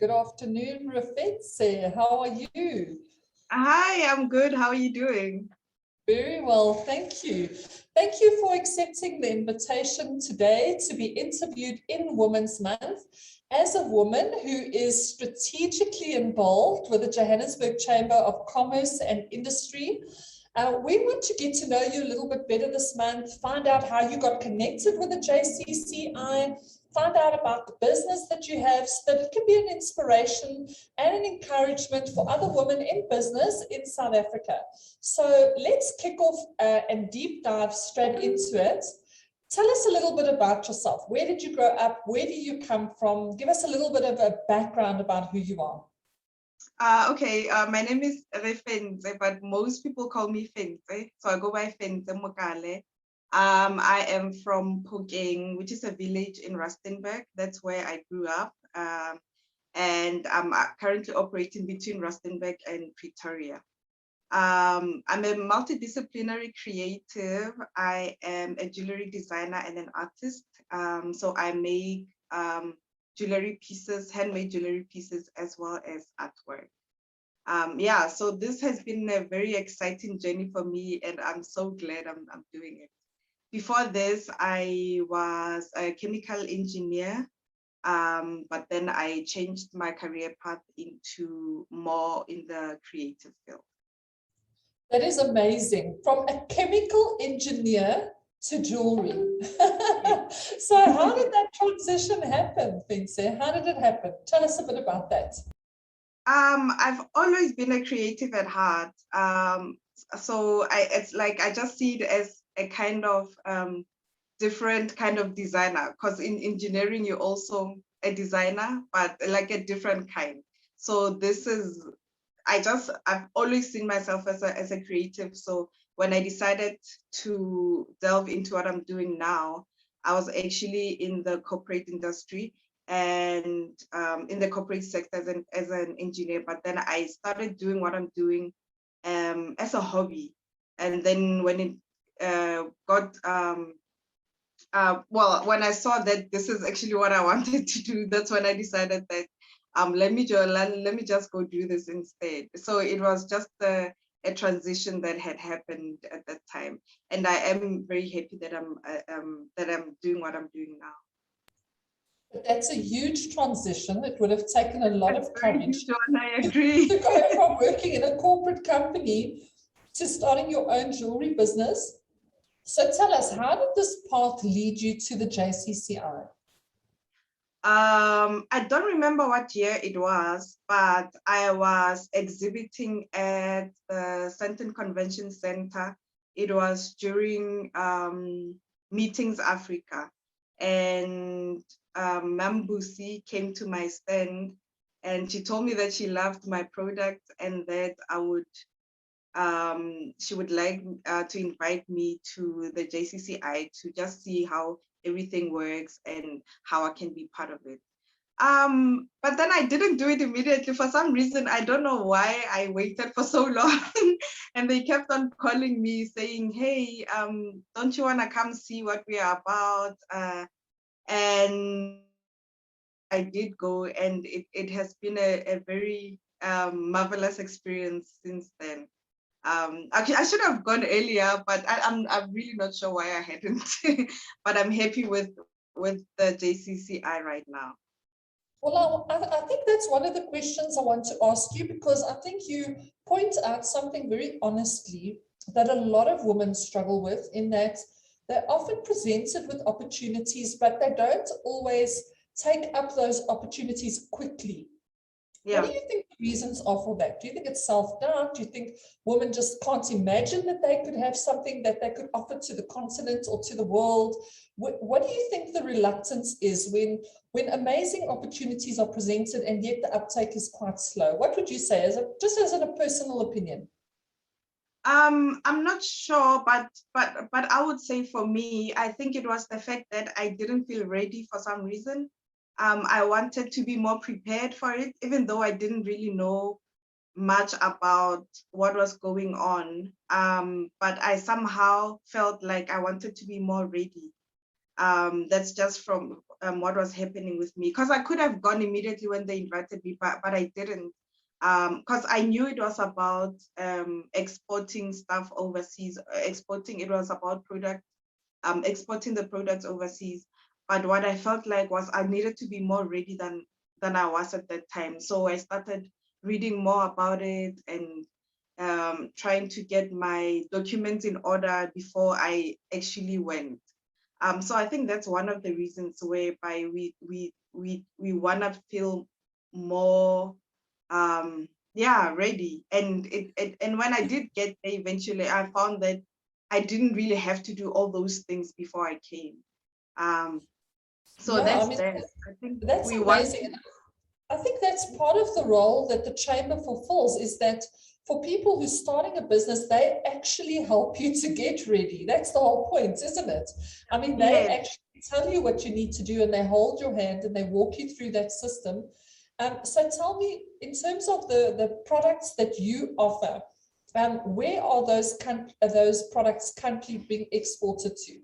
Good afternoon, Refentse. How are you? Hi, I'm good. How are you doing? Very well, thank you. Thank you for accepting the invitation today to be interviewed in Women's Month. As a woman who is strategically involved with the Johannesburg Chamber of Commerce and Industry, we want to get to know you a little bit better this month, find out how you got connected with the JCCI, find out about the business that you have so that it can be an inspiration and an encouragement for other women in business in South Africa. So let's kick off and deep dive straight into it. Tell us a little bit about yourself. Where did you grow up? Where do you come from? Give us a little bit of a background about who you are. Okay, my name is Refense, but most people call me Fentse, so I go by Fentse Mokale. I am from Phokeng, which is a village in Rustenburg. That's where I grew up, and I'm currently operating between Rustenburg and Pretoria. I'm a multidisciplinary creative. I am a jewellery designer and an artist. So I make jewellery pieces, handmade jewellery pieces, as well as artwork. Yeah, so this has been a very exciting journey for me, and I'm so glad I'm doing it. Before this, I was a chemical engineer, but then I changed my career path into more in the creative field. That is amazing. From a chemical engineer to jewelry. So how did that transition happen, Fentse? How did it happen? Tell us a bit about that. I've always been a creative at heart. So it's like I just see it as a kind of different kind of designer, because in engineering you're also a designer, but like a different kind. So this is, I've always seen myself as a creative. So when I decided to delve into what I'm doing now, I was actually in the corporate industry and in the corporate sector as an engineer. But then I started doing what I'm doing as a hobby. And then when it got, well, when I saw that this is actually what I wanted to do, that's when I decided that let me just go do this instead. So it was just a transition that had happened at that time, and I am very happy that I'm doing what I'm doing now. But that's a huge transition. It would have taken a lot of courage I agree. to go from working in a corporate company to starting your own jewelry business. So tell us, how did this path lead you to the JCCI? I don't remember what year it was, but I was exhibiting at the Sandton Convention Center. It was during Meetings Africa, and Mambusi came to my stand, and she told me that she loved my product and that she would like to invite me to the JCCI to just see how everything works and how I can be part of it. But then I didn't do it immediately. For some reason, I don't know why I waited for so long. And they kept on calling me saying, hey, don't you want to come see what we are about? And I did go, and it has been a very marvelous experience since then. Actually, I should have gone earlier, but I'm really not sure why I hadn't. But I'm happy with the JCCI right now. Well, I think that's one of the questions I want to ask you, because I think you point out something very honestly that a lot of women struggle with, in that they're often presented with opportunities, but they don't always take up those opportunities quickly. Yeah. What do you think the reasons are for that? Do you think it's self-doubt? Do you think women just can't imagine that they could have something that they could offer to the continent or to the world? What do you think the reluctance is when amazing opportunities are presented and yet the uptake is quite slow? What would you say, just as a personal opinion? I'm not sure, but I would say for me, I think it was the fact that I didn't feel ready for some reason. I wanted to be more prepared for it, even though I didn't really know much about what was going on. But I somehow felt like I wanted to be more ready. That's just from what was happening with me, because I could have gone immediately when they invited me, but I didn't, because I knew it was about exporting stuff overseas, exporting. It was about exporting the products overseas. But what I felt like was I needed to be more ready than I was at that time. So I started reading more about it and trying to get my documents in order before I actually went. So I think that's one of the reasons whereby we want to feel more ready. And and when I did get there eventually, I found that I didn't really have to do all those things before I came. So Yeah, that's I mean, that. I think that's we want amazing. I think that's part of the role that the chamber fulfills, is that for people who are starting a business, they actually help you to get ready. That's the whole point, isn't it? I mean, they yes. actually tell you what you need to do, and they hold your hand and they walk you through that system. So tell me, in terms of the products that you offer, where are those products currently being exported to?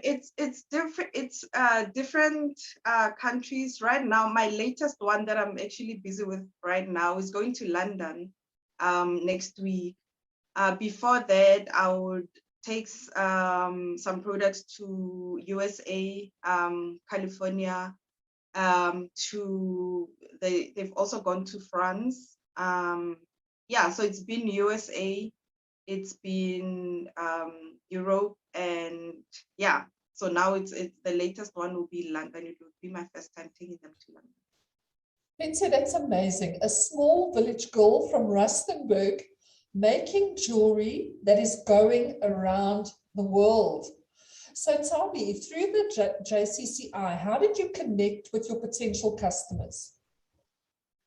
It's different. It's different countries right now. My latest one that I'm actually busy with right now is going to London next week. Before that, I would take some products to USA, California. They've also gone to France. Yeah, so it's been USA. It's been Europe, and yeah, so now it's the latest one will be London. It would be my first time taking them to London. Fentse, that's amazing. A small village girl from Rustenburg making jewelry that is going around the world. So tell me, through the JCCI, how did you connect with your potential customers?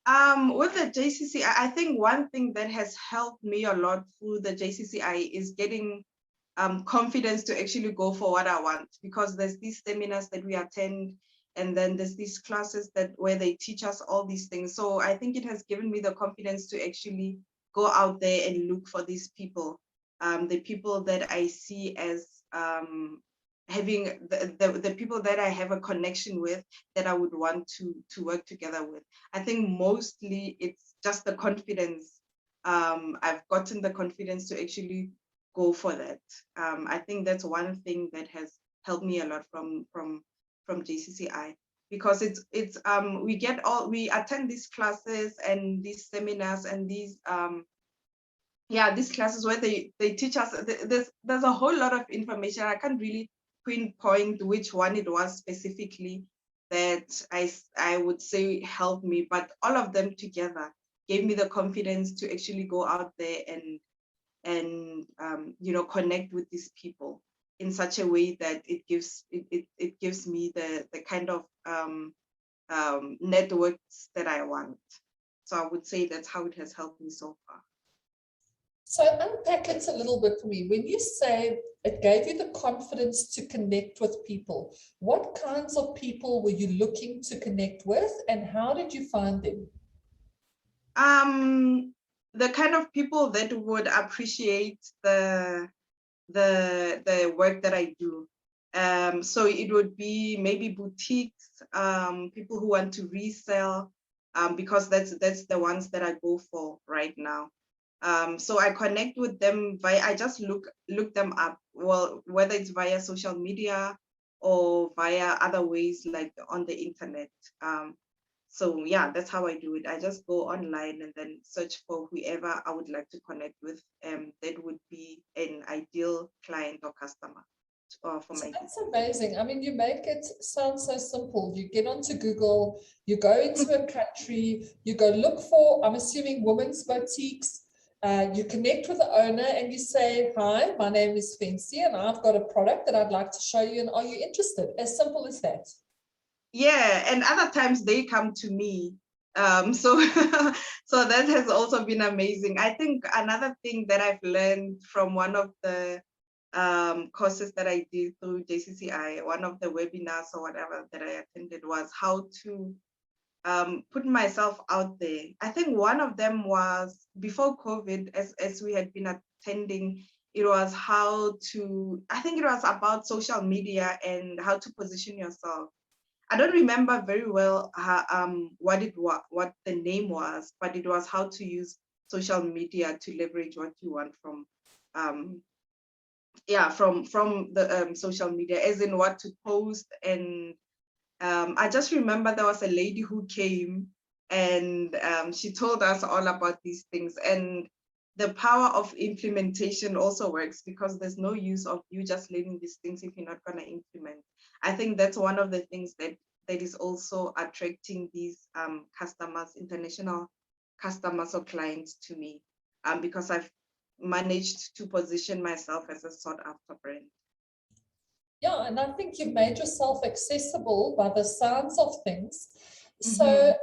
With the JCCI, I think one thing that has helped me a lot through the JCCI is getting confidence to actually go for what I want, because there's these seminars that we attend, and then there's these classes where they teach us all these things. So I think it has given me the confidence to actually go out there and look for these people, the people that I see as having the people that I have a connection with, that I would want to work together with. I think mostly it's just the confidence. I've gotten the confidence to actually go for that. I think that's one thing that has helped me a lot from JCCI, because we attend these classes and these seminars and these classes where they teach us. There's a whole lot of information. I can't really pinpoint which one it was specifically that I would say helped me, but all of them together gave me the confidence to actually go out there and connect with these people in such a way that it gives me the kind of networks that I want. So I would say that's how it has helped me so far. So unpack it a little bit for me. When you say it gave you the confidence to connect with people, what kinds of people were you looking to connect with, and how did you find them? The kind of people that would appreciate the work that I do. So it would be maybe boutiques, people who want to resell, because that's the ones that I go for right now. So I connect with them I just look them up, well, whether it's via social media or via other ways like on the internet. So yeah, that's how I do it. I just go online and then search for whoever I would like to connect with. That would be an ideal client or customer for my business. That's amazing. I mean, you make it sound so simple. You get onto Google, you go into a country, you go look for, I'm assuming, women's boutiques. You connect with the owner and you say, hi, my name is Fentse and I've got a product that I'd like to show you, and are you interested? As simple as that. Yeah, and other times they come to me. So that has also been amazing. I think another thing that I've learned from one of the courses that I did through JCCI, one of the webinars or whatever that I attended, was how to put myself out there. I think one of them was before COVID, as we had been attending it was how to, I think it was about social media and how to position yourself. I don't remember very well what the name was, but it was how to use social media to leverage what you want from the social media, as in what to post. And I just remember there was a lady who came and she told us all about these things. And the power of implementation also works, because there's no use of you just learning these things if you're not going to implement. I think that's one of the things that is also attracting these customers, international customers or clients to me, because I've managed to position myself as a sought after brand. Yeah, and I think you've made yourself accessible by the sounds of things. So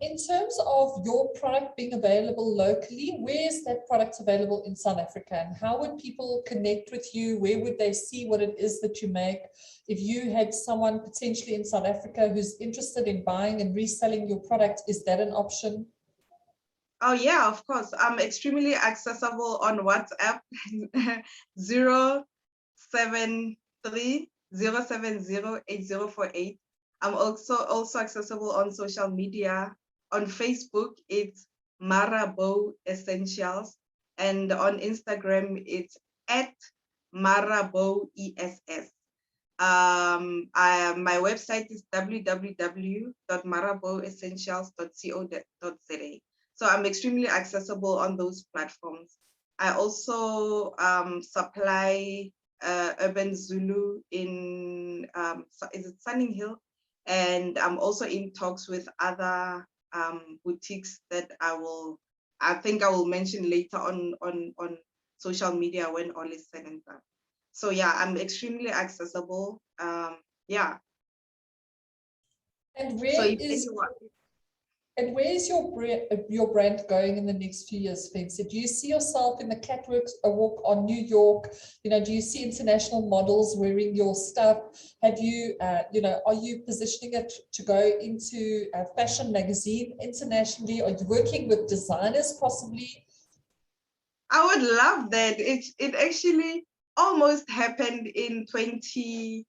in terms of your product being available locally, where is that product available in South Africa, and how would people connect with you? Where would they see what it is that you make? If you had someone potentially in South Africa who's interested in buying and reselling your product, is that an option? Oh yeah, of course. I'm extremely accessible on WhatsApp, 073-070-8048. I'm also accessible on social media. On Facebook, it's Marabou Essentials, and on Instagram, it's at Marabou ESS. My website is www.marabouessentials.co.za. So I'm extremely accessible on those platforms. I also supply Urban Zulu in, is it Sunning Hill? And I'm also in talks with other boutiques that I think I will mention later on social media when all is said and done. So yeah, I'm extremely accessible. Yeah. And so where is your brand going in the next few years, Fentse? Do you see yourself in the catwalk walk on New York? You know, do you see international models wearing your stuff? Have you, are you positioning it to go into a fashion magazine internationally? Are you working with designers possibly? I would love that. It actually almost happened in 2019.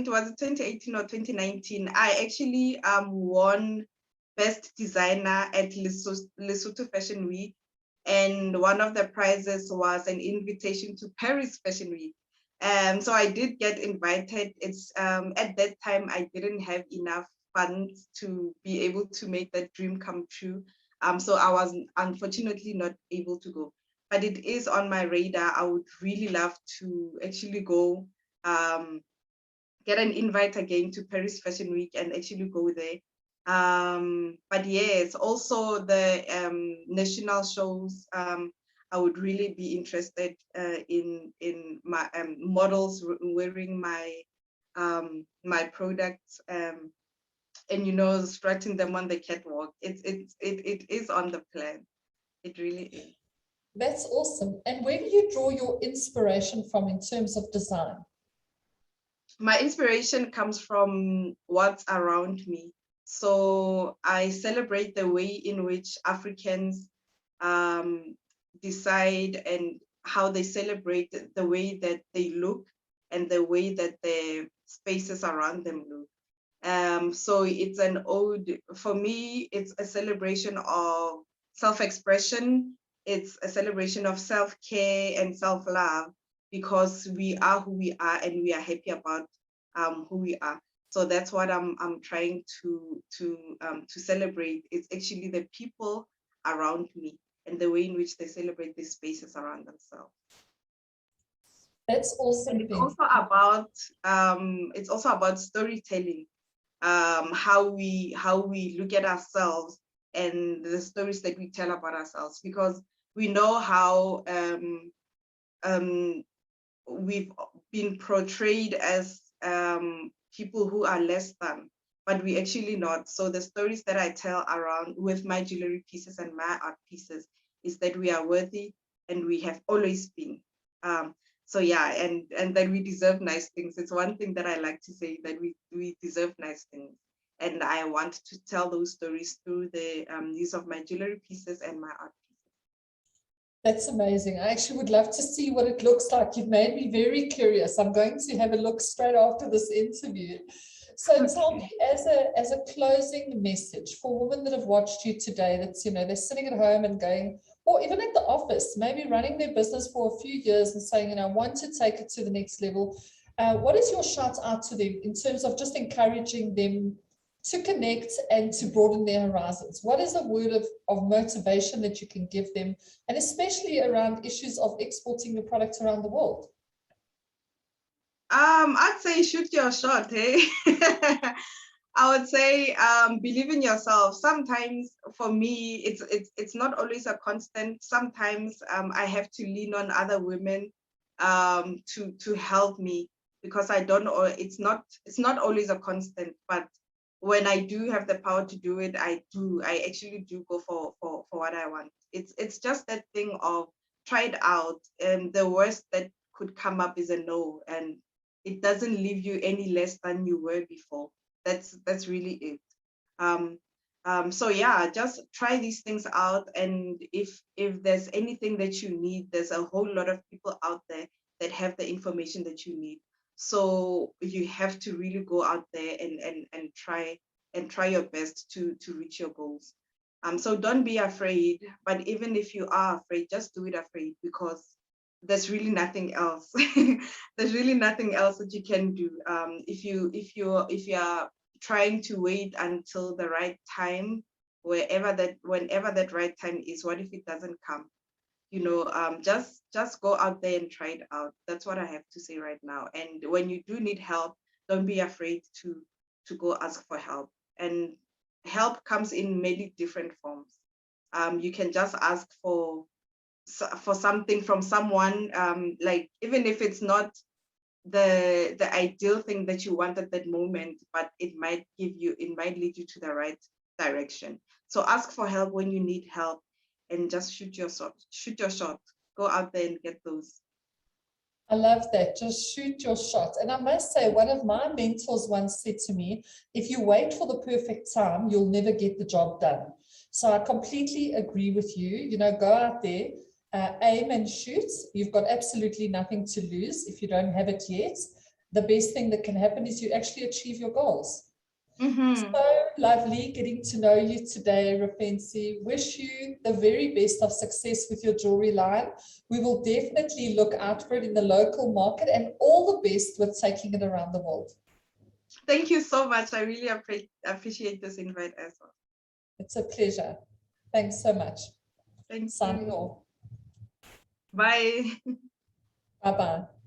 Was it 2018 or 2019? I actually won Best Designer at Lesotho Fashion Week, and one of the prizes was an invitation to Paris Fashion Week. So I did get invited. It's at that time I didn't have enough funds to be able to make that dream come true. So I was unfortunately not able to go, but it is on my radar. I would really love to actually go, get an invite again to Paris Fashion Week and actually go there. But yes, also the national shows. I would really be interested in my models wearing my my products, and strutting them on the catwalk. It is on the plan. It really is. That's awesome. And where do you draw your inspiration from in terms of design? My inspiration comes from what's around me. So I celebrate the way in which Africans decide and how they celebrate the way that they look and the way that the spaces around them look. So it's an ode, for me, it's a celebration of self-expression. It's a celebration of self-care and self-love, because we are who we are and we are happy about who we are. So that's what I'm trying to celebrate. It's actually the people around me and the way in which they celebrate these spaces around themselves. That's awesome. And it's also about storytelling. How we look at ourselves and the stories that we tell about ourselves, because we know how we've been portrayed as people who are less than, but we actually not. So the stories that I tell around with my jewelry pieces and my art pieces is that we are worthy and we have always been. So yeah, and that we deserve nice things. It's one thing that I like to say, that we deserve nice things. And I want to tell those stories through the use of my jewelry pieces and my art pieces. That's amazing. I actually would love to see what it looks like. You've made me very curious. I'm going to have a look straight after this interview. So tell me, as a closing message for women that have watched you today, that's, you know, they're sitting at home and going, or even at the office, maybe running their business for a few years and saying, you know, I want to take it to the next level. What is your shout out to them in terms of just encouraging them to connect and to broaden their horizons? What is a word of motivation that you can give them, and especially around issues of exporting your product around the world? I'd say shoot your shot, hey. I would say believe in yourself. Sometimes for me, it's not always a constant. Sometimes I have to lean on other women to help me, because I don't know, it's not always a constant, but when I do have the power to do it, I actually do go for what I want. It's just that thing of try it out, and the worst that could come up is a no, and it doesn't leave you any less than you were before. That's really it. So yeah, just try these things out, and if there's anything that you need, there's a whole lot of people out there that have the information that you need. So you have to really go out there and try your best to reach your goals. So don't be afraid, but even if you are afraid, just do it afraid, because there's really nothing else. There's really nothing else that you can do. If you are trying to wait until the right time, whenever that right time is, what if it doesn't come? You know, just go out there and try it out. That's what I have to say right now. And when you do need help, don't be afraid to go ask for help. And help comes in many different forms. You can just ask for something from someone, like even if it's not the ideal thing that you want at that moment, but it might lead you to the right direction. So ask for help when you need help, and just shoot your shot. Go out there and get those. I love that. Just shoot your shot. And I must say, one of my mentors once said to me, if you wait for the perfect time, you'll never get the job done. So I completely agree with you. You know, go out there, aim and shoot. You've got absolutely nothing to lose if you don't have it yet. The best thing that can happen is you actually achieve your goals. Mm-hmm. So lovely getting to know you today, Refense. Wish you the very best of success with your jewelry line. We will definitely look out for it in the local market, and all the best with taking it around the world. Thank you so much. I really appreciate this invite as well. It's a pleasure. Thanks so much. Thank Signing you. off. Bye. Bye-bye.